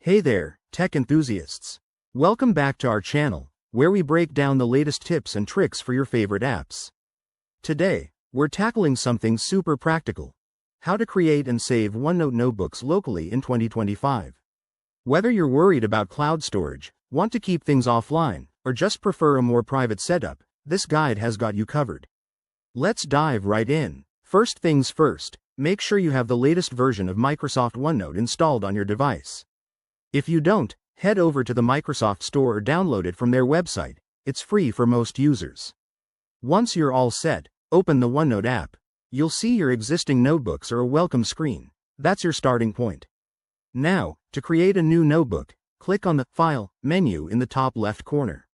Hey there, tech enthusiasts. Welcome back to our channel, where we break down the latest tips and tricks for your favorite apps. Today, we're tackling something super practical: how to create and save OneNote notebooks locally in 2025. Whether you're worried about cloud storage, want to keep things offline, or just prefer a more private setup, this guide has got you covered. Let's dive right in. First things first, make sure you have the latest version of Microsoft OneNote installed on your device. If you don't, head over to the Microsoft Store or download it from their website. It's free for most users. Once you're all set, open the OneNote app. You'll see your existing notebooks or a welcome screen. That's your starting point. Now, to create a new notebook, click on the File menu in the top left corner.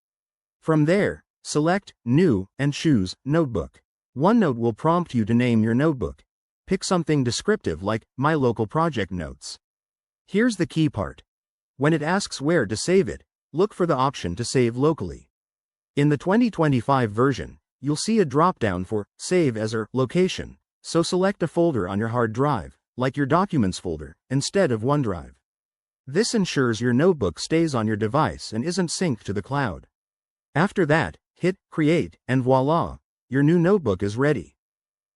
From there, select New and choose Notebook. OneNote will prompt you to name your notebook. Pick something descriptive like My Local Project Notes. Here's the key part. When it asks where to save it, look for the option to save locally. In the 2025 version, you'll see a drop-down for Save As or Location, so select a folder on your hard drive, like your Documents folder, instead of OneDrive. This ensures your notebook stays on your device and isn't synced to the cloud. After that, hit Create, and voila, your new notebook is ready.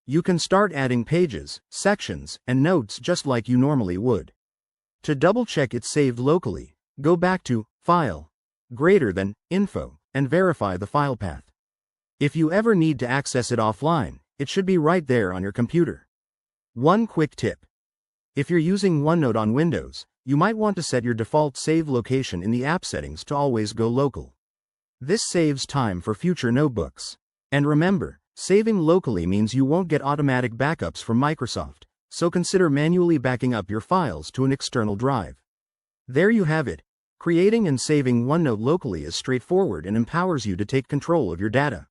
You can start adding pages, sections, and notes just like you normally would. To double-check it's saved locally, go back to File, Greater Than, Info, and verify the file path. If you ever need to access it offline, it should be right there on your computer. One quick tip. If you're using OneNote on Windows, you might want to set your default save location in the app settings to always go local. This saves time for future notebooks. And remember, saving locally means you won't get automatic backups from Microsoft, so consider manually backing up your files to an external drive. There you have it. Creating and saving OneNote locally is straightforward and empowers you to take control of your data.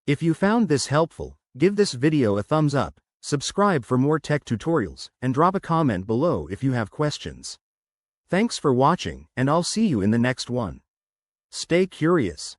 If you found this helpful, give this video a thumbs up, subscribe for more tech tutorials, and drop a comment below if you have questions. Thanks for watching, and I'll see you in the next one. Stay curious.